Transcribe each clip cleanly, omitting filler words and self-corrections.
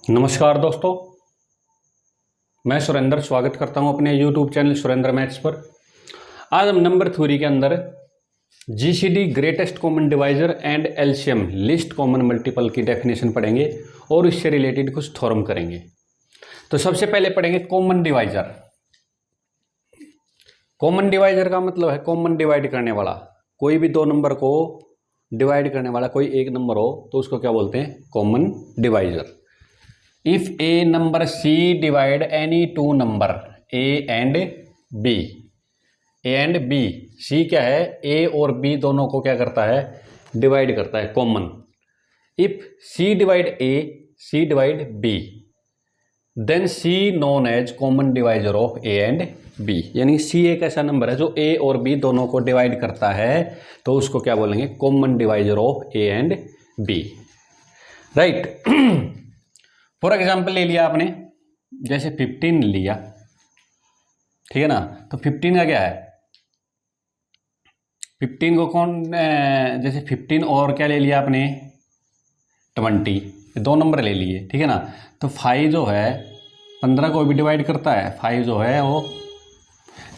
नमस्कार दोस्तों, मैं सुरेंद्र स्वागत करता हूं अपने YouTube चैनल सुरेंद्र मैथ्स पर। आज हम नंबर थ्योरी के अंदर GCD greatest common divisor and LCM least common multiple की डेफिनेशन पढ़ेंगे और इससे रिलेटेड कुछ थ्योरम करेंगे। तो सबसे पहले पढ़ेंगे कॉमन डिवाइजर। कॉमन डिवाइजर का मतलब है कॉमन डिवाइड करने वाला। कोई भी दो नंबर को डिवाइड करने वाला कोई एक नंबर हो तो उसको क्या बोलते हैं? Common divisor. If a number C divide any two number A and B, A and B, C क्या है? A और B दोनों को क्या करता है? डिवाइड करता है, common. If C divide A, C divide B, then C known as common divisor of A and B। यानी C एक ऐसा नंबर है जो A और B दोनों को डिवाइड करता है, तो उसको क्या बोलेंगे? Common divisor of A and B, right. For example ले लिया आपने, जैसे 15 लिया, ठीक है ना। तो 15 का क्या है? 15 को कौन जैसे 15 और क्या ले लिया आपने? 20, दो नंबर ले लिए, ठीक है ना। तो 5 जो है 15 को भी डिवाइड करता है, 5 जो है वो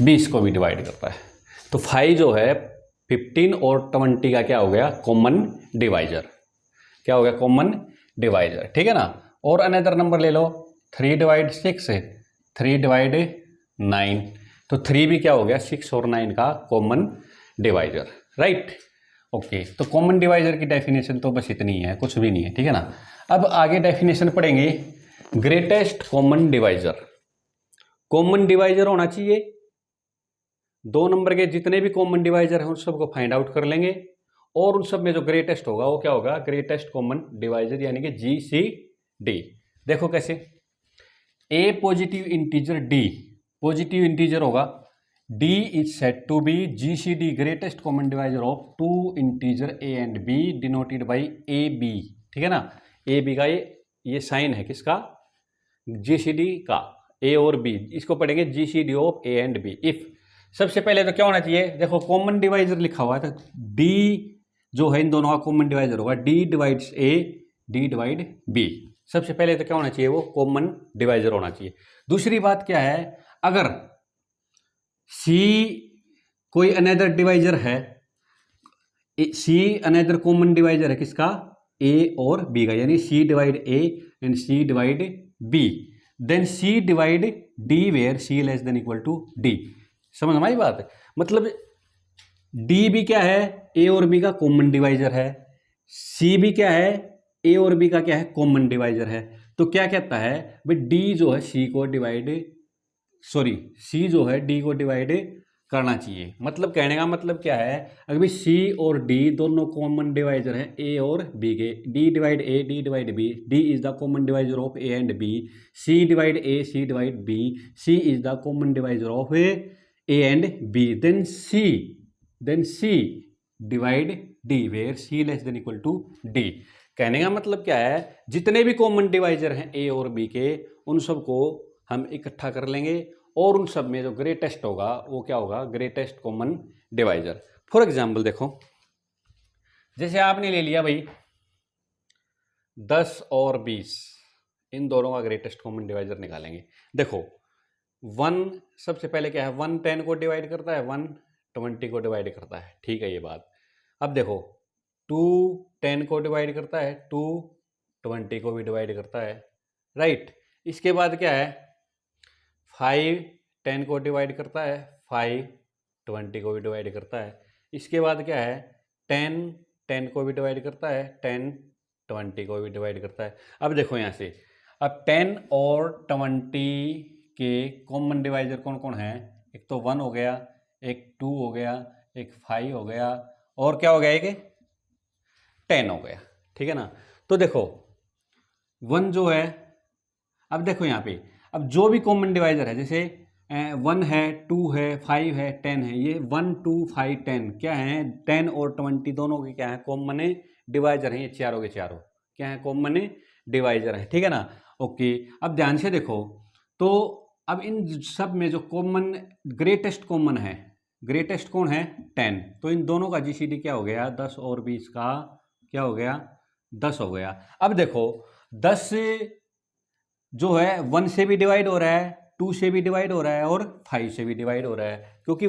20 को भी डिवाइड करता है। तो 5 जो है 15 और 20 का क्या हो गया? Common divisor. क्या हो गया? कॉमन डिवाइजर, ठीक है ना। और अनदर नंबर ले लो, 3 डिवाइड 6 है, 3 डिवाइड 9, तो 3 भी क्या हो गया? 6 और 9 का कॉमन डिवाइजर, राइट। ओके, तो कॉमन डिवाइजर की डेफिनेशन तो बस इतनी है, कुछ भी नहीं है, ठीक है ना। अब आगे डेफिनेशन पढ़ेंगे greatest common divisor. Common divisor होना चाहिए, दो नंबर के जितने भी कॉमन डिवाइजर हैं उन सबको फाइंड आउट कर लेंगे, और उन सब में जो ग्रेटेस्ट होगा वो क्या होगा? ग्रेटेस्ट कॉमन डिवाइजर, यानी कि GCD। देखो कैसे, a positive integer d, positive integer होगा, d is set to be GCD greatest common divisor of two integer a and b denoted by AB, ठीक है ना। AB का ये साइन है किसका? GCD का, ए और बी, इसको पढ़ेंगे GCD of A and B. If सबसे पहले तो क्या होना चाहिए? देखो कॉमन डिवाइजर लिखा हुआ है, तो डी जो है इन दोनों का कॉमन डिवाइजर होगा, डी डिवाइड्स ए, डी डिवाइड बी। सबसे पहले तो क्या होना चाहिए? वो कॉमन डिवाइजर होना चाहिए। दूसरी बात क्या है? अगर सी कोई अनदर डिवाइजर है, सी अनदर कॉमन डिवाइजर है किसका? ए और बी का, यानी c divide A and c divide b, then C divide D where C less than equal to d. समझ में आई बात? मतलब डी भी क्या है? ए और बी का कॉमन डिवाइजर है। सी भी क्या है? ए और बी का क्या है? कॉमन डिवाइजर है। तो क्या कहता है भाई? डी जो है सी को डिवाइड, सॉरी सी जो है डी को डिवाइड करना चाहिए। मतलब कहने का मतलब क्या है? अगर भाई सी और डी दोनों कॉमन डिवाइजर हैं ए और बी के, D divide A, D divide B, D is the common divisor of A and B, C divide A, C divide B, C is the common divisor of A and B, then C divide D where C less than equal to D. कहने का मतलब क्या है? जितने भी common divisor हैं ए और B के, उन सबको हम इकट्ठा कर लेंगे, और उन सब में जो ग्रेटेस्ट होगा वो क्या होगा? Greatest common divisor. For example देखो, जैसे आपने ले लिया भाई 10 और 20, इन दोनों का ग्रेटेस्ट कॉमन डिवाइजर निकालेंगे। देखो 1 सबसे पहले क्या है? 1 10 को डिवाइड करता है, 1 20 को डिवाइड करता है, ठीक है ये बात। अब देखो 2 10 को डिवाइड करता है, 2 20 को भी डिवाइड करता है, राइट। इसके बाद क्या है? 5 10 को डिवाइड करता है, 5 20 को भी डिवाइड करता है। इसके बाद क्या है? 10 10 को भी डिवाइड करता है, 10 20 को भी डिवाइड करता है। अब देखो यहाँ से, अब 10 और 20 के कॉमन डिवाइजर कौन कौन है? एक तो 1 हो गया, एक 2 हो गया, एक 5 हो गया, और क्या हो गया? एक 10 हो गया, ठीक है ना। तो देखो 1 जो है, अब देखो यहाँ पे, अब जो भी कॉमन डिवाइजर है, जैसे 1 है, 2 है, 5 है, 10 है, ये 1 2 5 10 क्या है? 10 और 20 दोनों के क्या है? कॉमन डिवाइजर हैं, ये चारों के चारों क्या है? कॉमन डिवाइजर हैं, ठीक है ना। ओके, अब ध्यान से देखो, तो अब इन सब में जो कॉमन ग्रेटेस्ट कॉमन है, ग्रेटेस्ट कौन है? 10। तो इन दोनों का GCD क्या हो गया? 10 और 20 का क्या हो गया? 10 हो गया। अब देखो 10 जो है 1 से भी डिवाइड हो रहा है, 2 से भी डिवाइड हो रहा है और 5 से भी डिवाइड हो रहा है, क्योंकि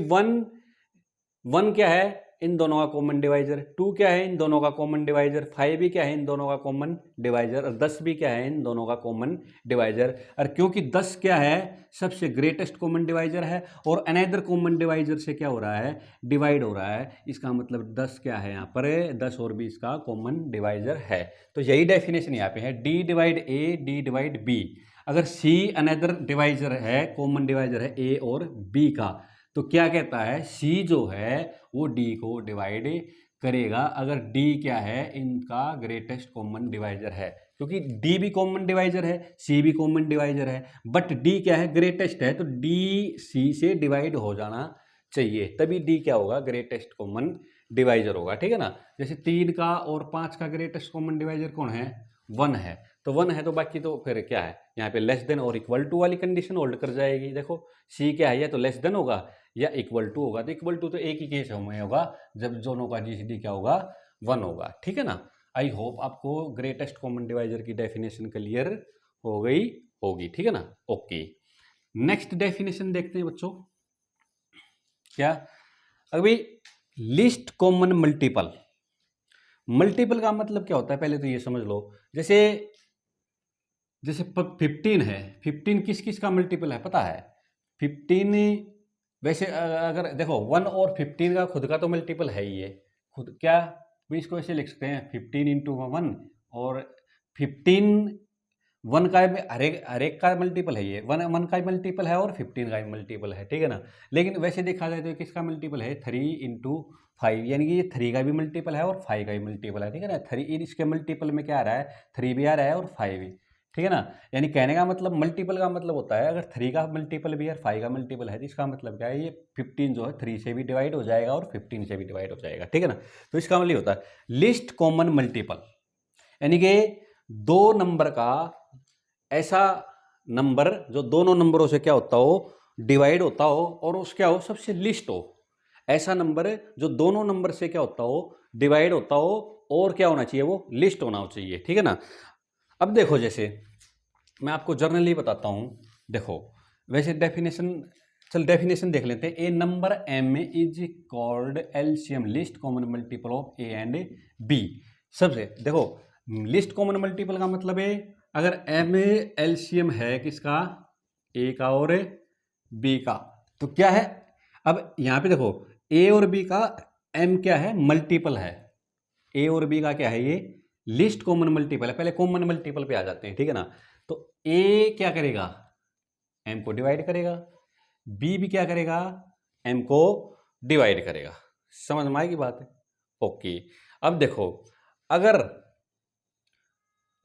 1 क्या है इन दोनों का कॉमन डिवाइजर, 2 क्या है इन दोनों का कॉमन डिवाइजर, 5 भी क्या है इन दोनों का कॉमन डिवाइजर और 10 भी क्या है इन दोनों का कॉमन डिवाइजर। और क्योंकि 10 क्या है सबसे ग्रेटेस्ट कॉमन डिवाइजर है और अनदर कॉमन डिवाइजर से क्या हो रहा है डिवाइड हो रहा है, इसका मतलब 10 क्या है यहाँ पर 10 और 20 का कॉमन डिवाइजर है। तो यही डेफिनेशन यहाँ पे है, D divide A D divide B. अगर सी अनदर डिवाइजर है, कॉमन डिवाइजर है ए और बी का, तो क्या कहता है सी जो है वो डी को डिवाइड करेगा अगर डी क्या है इनका ग्रेटेस्ट कॉमन डिवाइजर है, क्योंकि डी भी कॉमन डिवाइजर है सी भी कॉमन डिवाइजर है, बट डी क्या है ग्रेटेस्ट है, तो डी सी से डिवाइड हो जाना चाहिए, तभी डी क्या होगा ग्रेटेस्ट कॉमन डिवाइजर होगा। ठीक है ना, जैसे 3 का और 5 का ग्रेटेस्ट कॉमन डिवाइजर कौन है 1 है, तो 1 है तो बाकी तो फिर क्या है यहाँ पे लेस देन और इक्वल टू वाली कंडीशन होल्ड कर जाएगी। देखो सी क्या है या तो लेस देन होगा या इक्वल टू होगा, तो इक्वल टू तो एक ही केस में होगा जब दोनों का जीसीडी क्या होगा 1 होगा। ठीक है ना, आई होप आपको ग्रेटेस्ट कॉमन डिवाइजर की डेफिनेशन क्लियर हो गई होगी। ठीक है ना, ओके नेक्स्ट डेफिनेशन देखते हैं बच्चों। क्या अभी लिस्ट कॉमन मल्टीपल, मल्टीपल का मतलब क्या होता है पहले तो ये समझ लो। जैसे 15 है, 15 किस किस का मल्टीपल है पता है 15, वैसे अगर देखो 1 और 15 का खुद का तो मल्टीपल है ही है, खुद क्या भी इसको ऐसे लिख सकते हैं 15 इंटू 1 और 15 1 का हर एक का मल्टीपल है, ये 1 का मल्टीपल है और 15 का मल्टीपल है। ठीक है ना, लेकिन वैसे देखा जाए तो किसका मल्टीपल है 3 इंटू 5, यानी कि ये 3 का भी मल्टीपल है और 5 का भी मल्टीपल है। ठीक है ना, 3 इसके मल्टीपल में क्या आ रहा है 3 भी आ रहा है और 5 भी। ठीक है ना, यानी कहने का मतलब मल्टीपल का मतलब होता है अगर 3 का मल्टीपल भी है 5 का मल्टीपल है तो इसका मतलब क्या है ये 15 जो है 3 से भी डिवाइड हो जाएगा और 15 से भी डिवाइड हो जाएगा। ठीक है ना, तो इसका मतलब होता है लिस्ट कॉमन मल्टीपल, यानी कि दो नंबर का ऐसा नंबर जो दोनों नंबरों से क्या होता हो डिवाइड होता हो और उस क्या हो सबसे लिस्ट हो, ऐसा नंबर जो दोनों नंबर से क्या होता हो डिवाइड होता हो और क्या होना चाहिए वो लिस्ट होना चाहिए। ठीक है ना, अब देखो जैसे मैं आपको जर्नली बताता हूं, देखो वैसे डेफिनेशन देख लेते हैं। A number M is called LCM least common multiple of A and B. सबसे देखो लिस्ट कॉमन मल्टीपल का मतलब है अगर एम एलसीएम है किसका ए का और बी का, तो क्या है अब यहां पे देखो ए और बी का एम क्या है मल्टीपल है, ए और बी का क्या है ये लिस्ट कॉमन मल्टीपल है। पहले कॉमन मल्टीपल पे आ जाते हैं। ठीक है ना, तो ए क्या करेगा एम को डिवाइड करेगा, बी भी क्या करेगा एम को डिवाइड करेगा। समझ में आएगी बात है, ओके। अब देखो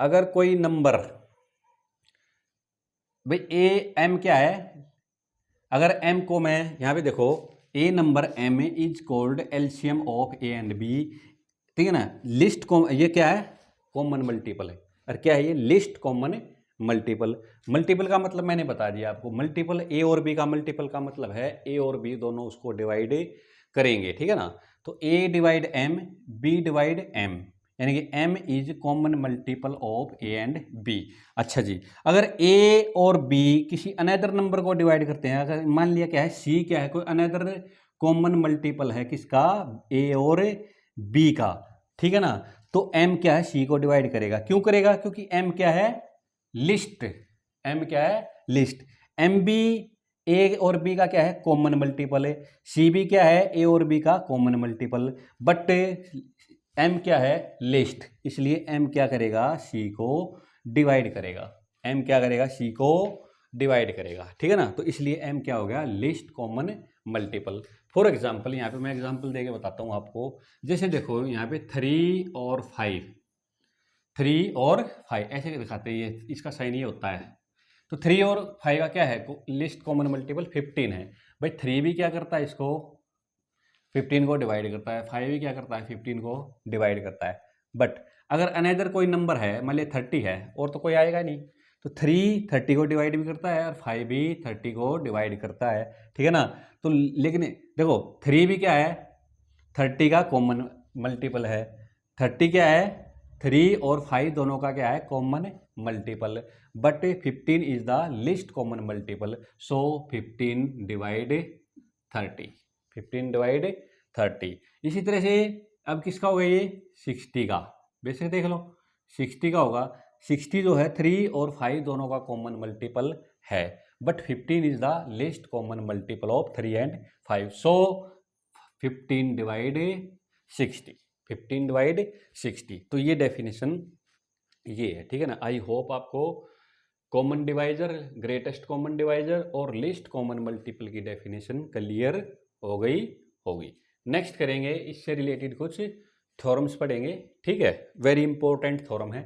अगर कोई नंबर भाई ए एम क्या है, अगर एम को मैं यहां पे देखो a number M is called LCM of A and B. ठीक है ना, लिस्ट ये क्या है कॉमन मल्टीपल है, और क्या है ये लिस्ट कॉमन मल्टीपल। मल्टीपल का मतलब मैंने बता दिया आपको, मल्टीपल ए और बी का मल्टीपल का मतलब है ए और बी दोनों उसको डिवाइड करेंगे। ठीक है ना, तो A divide M B divide M, यानी कि M is common multiple of A and B. अच्छा जी, अगर ए और बी किसी अनदर नंबर को डिवाइड करते हैं, अगर मान लिया क्या है सी क्या है कोई अनदर कॉमन मल्टीपल है किसका ए और बी का। ठीक है ना, तो m क्या है सी को डिवाइड करेगा, क्यों करेगा क्योंकि m क्या है लिस्ट, m क्या है लिस्ट, m भी a और b का क्या है कॉमन मल्टीपल है, c भी क्या है a और b का कॉमन मल्टीपल, बट m क्या है लिस्ट, इसलिए m क्या करेगा c को डिवाइड करेगा, m क्या करेगा c को डिवाइड करेगा। ठीक है ना, तो इसलिए m क्या हो गया list common multiple. For example यहाँ पे मैं एग्जाम्पल देके बताता हूँ आपको। जैसे देखो यहाँ पे 3 और 5 ऐसे दिखाते हैं, ये इसका साइन ये होता है। तो 3 और 5 का क्या है लिस्ट कॉमन मल्टीपल 15 है। भाई 3 भी क्या करता है इसको 15 को डिवाइड करता है, 5 भी क्या करता है 15 को डिवाइड करता है। बट अगर अनदर कोई नंबर है मान लिया 30 है और तो कोई आएगा नहीं, तो 3 30 को डिवाइड भी करता है और 5 भी 30 को डिवाइड करता है। ठीक है ना, तो लेकिन देखो 3 भी क्या है 30 का कॉमन मल्टीपल है, 30 क्या है 3 और 5 दोनों का क्या है common multiple, but 15 is the least common multiple, so 15 divide 30, 15 divide 30। इसी तरह से अब किसका होगा ये 60 का, वैसे देख लो 60 का होगा। 60 जो है 3 और 5 दोनों का कॉमन मल्टीपल है, but 15 is the least common multiple of 3 and 5, so 15 divide 60, 15 divide 60। तो ये डेफिनेशन ये है, ठीक है ना। आई होप आपको common divisor, greatest common divisor और लीस्ट कॉमन मल्टीपल की डेफिनेशन क्लियर हो गई होगी। नेक्स्ट करेंगे इससे रिलेटेड कुछ थ्योरम्स पढ़ेंगे, ठीक है। वेरी इंपॉर्टेंट थ्योरम है।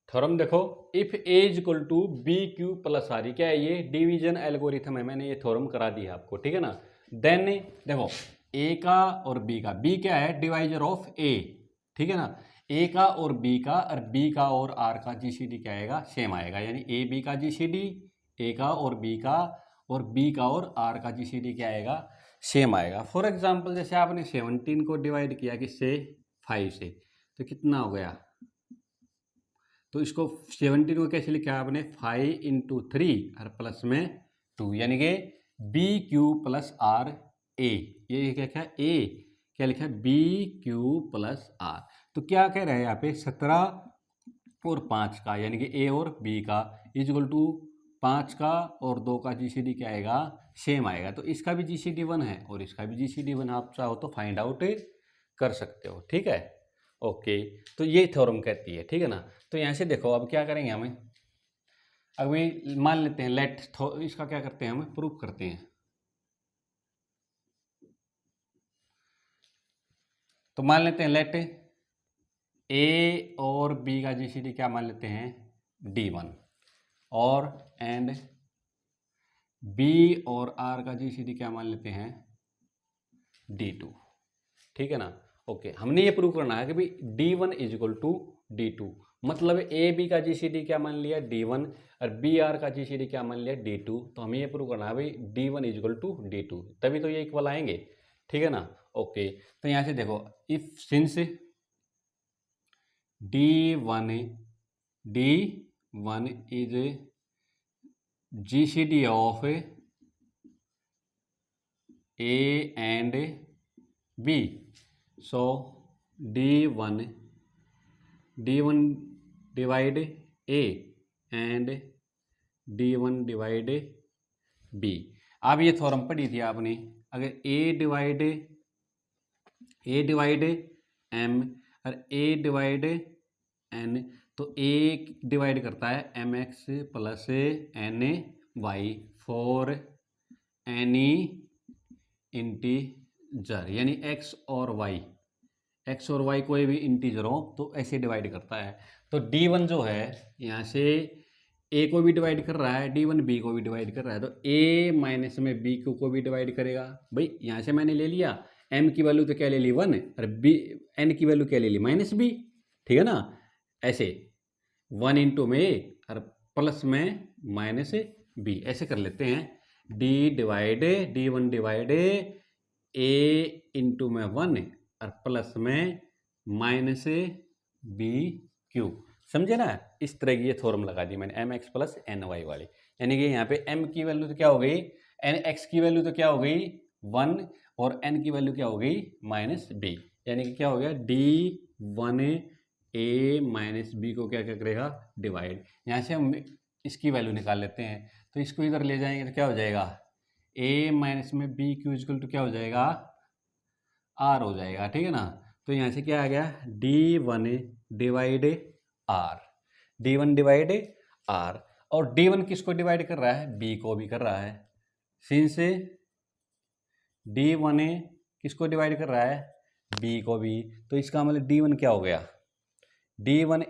थ्योरम देखो, if A is equal to B Q plus R, क्या है ये डिवीजन एल्गोरिथम है, मैंने ये थ्योरम करा दिया आपको, ठीक है ना। देन देखो ए का और बी का, बी क्या है डिवाइजर ऑफ ए, ठीक है ना। ए का और बी का, और बी का और आर का जीसीडी क्या आएगा, सेम आएगा, यानी ए बी का जीसीडी, ए का और बी का, और बी का और आर का जीसीडी क्या आएगा, सेम आएगा। फॉर एग्जांपल जैसे आपने 17 को डिवाइड किया किससे 5 से, तो कितना हो गया, तो इसको 17 को कैसे लिखा आपने 5 × 3 और प्लस में 2, यानी कि B Q plus R A, ये क्या क्या ए क्या लिखा है बी क्यू प्लस आर। तो क्या कह रहे हैं यहाँ पे 17 और 5 का, यानी कि ए और बी का इज इक्वल टू 5 का और 2 का जीसीडी क्या आएगा, सेम आएगा। तो इसका भी जीसीडी 1 है और इसका भी जीसीडी 1, आप चाहो तो फाइंड आउट कर सकते हो, ठीक है। ओके, तो ये थ्योरम कहती है, ठीक है ना। तो यहाँ से देखो अब क्या करेंगे हमें, अभी मान लेते हैं लेट, इसका क्या करते हैं हम प्रूफ करते हैं। तो मान लेते हैं लेट ए और बी का जीसीडी क्या मान लेते हैं D1, और एंड बी और आर का जीसीडी क्या मान लेते हैं D2, ठीक है ना। ओके, हमने ये प्रूव करना है कि भाई D1 is equal to D2, मतलब ए बी का जीसीडी क्या मान लिया D1 और बी आर का जीसीडी क्या मान लिया D2। तो हमें ये प्रूव करना है भाई D1 is equal to D2, तभी तो ये इक्वल आएंगे, ठीक है ना। ओके, तो यहाँ से देखो if since D1 is GCD of A and B, so D1 divide A and D1 divide B. अब ये थ्योरम पढ़ी थी आपने, अगर ए डिवाइड एम और ए डिवाइड एन, तो ए डिवाइड करता है M X plus N Y for any integer, यानी एक्स और वाई कोई भी इंटीजर हो तो ऐसे डिवाइड करता है। तो D1 जो है यहाँ से ए को भी डिवाइड कर रहा है, D1 बी को भी डिवाइड कर रहा है, तो ए माइनस में बी को भी डिवाइड करेगा। भाई यहाँ से मैंने ले लिया m की वैल्यू तो क्या ले ली 1 और बी n की वैल्यू क्या ले ली -b, ठीक है ना। ऐसे 1 × में a और प्लस में -b, ऐसे कर लेते हैं। D1 डिवाइड a × में 1 और प्लस में -b3, समझे ना। इस तरह की ये थ्योरम लगा दी मैंने mx प्लस ny वाली, यानी कि यहाँ पे m की वैल्यू तो क्या हो गई, x की वैल्यू तो क्या हो गई 1 और n की वैल्यू क्या हो गई -b, यानी कि क्या हो गया D1 a -b को क्या क्या करेगा डिवाइड। यहाँ से हम इसकी वैल्यू निकाल लेते हैं, तो इसको इधर ले जाएंगे तो क्या हो जाएगा a में b क्यू इक्वल टू क्या हो जाएगा r हो जाएगा, ठीक है ना। तो यहाँ से क्या आ गया D1 डिवाइड r, और D1 किसको डिवाइड कर रहा है b को भी कर रहा है, सिंस D1 किसको डिवाइड कर रहा है b को भी, तो इसका मतलब D1 क्या हो गया, D1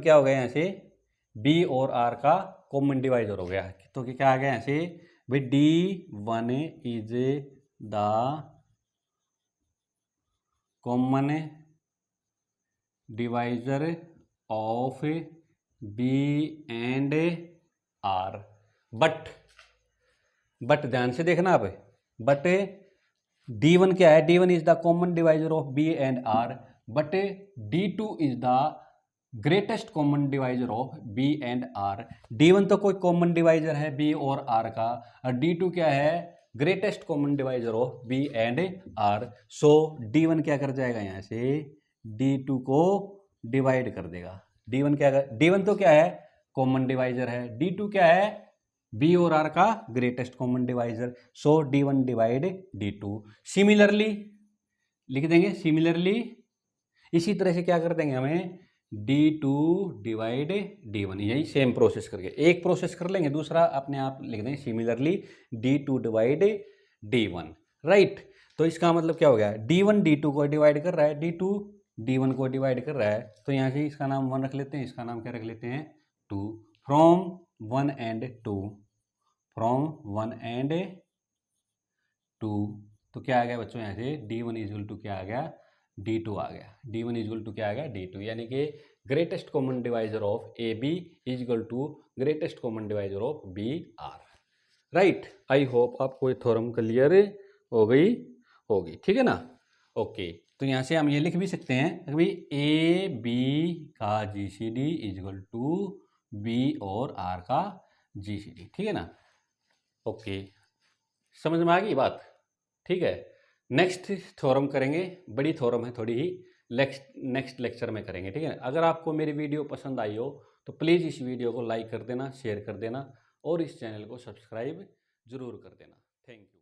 क्या हो गया यहाँ से b और r का कॉमन डिवाइजर हो गया। तो क्या आ गया यहाँ से भाई D1 is the common divisor of b and r, but ध्यान से देखना आप, बट D1 क्या है, D1 is the common divisor of b and r, but D2 is the greatest common divisor of B and R। D1 तो कोई common divisor है B और R का, और D2 क्या है, greatest common divisor of B and R। So D1 क्या कर जाएगा, यहाँ से D2 को डिवाइड कर देगा। D1 क्या कर, D1 तो क्या है, कॉमन डिवाइजर है, D2 क्या है, B और R का ग्रेटेस्ट कॉमन डिवाइजर। सो D1 डिवाइड D2। सिमिलरली लिख देंगे, सिमिलरली इसी तरह से क्या कर देंगे हमें, D2 डिवाइड D1, यही सेम प्रोसेस करके एक प्रोसेस कर लेंगे, दूसरा अपने आप लिख देंगे similarly D2 divide D1, right. तो इसका मतलब क्या हो गया, D1 D2 को डिवाइड कर रहा है, D2 D1 को डिवाइड कर रहा है, तो यहाँ से इसका नाम 1 रख लेते हैं, इसका नाम क्या रख लेते हैं, 2। फ्रॉम 1 एंड 2, फ्रॉम 1 एंड 2, तो क्या आ गया बच्चों, यहाँ से D1 इक्वल टू क्या आ गया, D2 आ गया। D1 इक्वल टू क्या आ गया, D2, यानी कि greatest common divisor of AB equal to greatest common divisor of BR, right. I hope आपको ये थ्योरम क्लियर हो गई होगी, ठीक है ना। ओके, तो यहाँ से हम ये लिख भी सकते हैं कि भाई AB का GCD इक्वल टू B और R का GCD, ठीक है ना। ओके, समझ में आ गई बात, ठीक है। नेक्स्ट थ्योरम करेंगे, बड़ी थ्योरम है थोड़ी ही, नेक्स्ट लेक्चर में करेंगे, ठीक है। अगर आपको मेरी वीडियो पसंद आई हो तो प्लीज़ इस वीडियो को लाइक कर देना, शेयर कर देना, और इस चैनल को सब्सक्राइब जरूर कर देना। Thank you.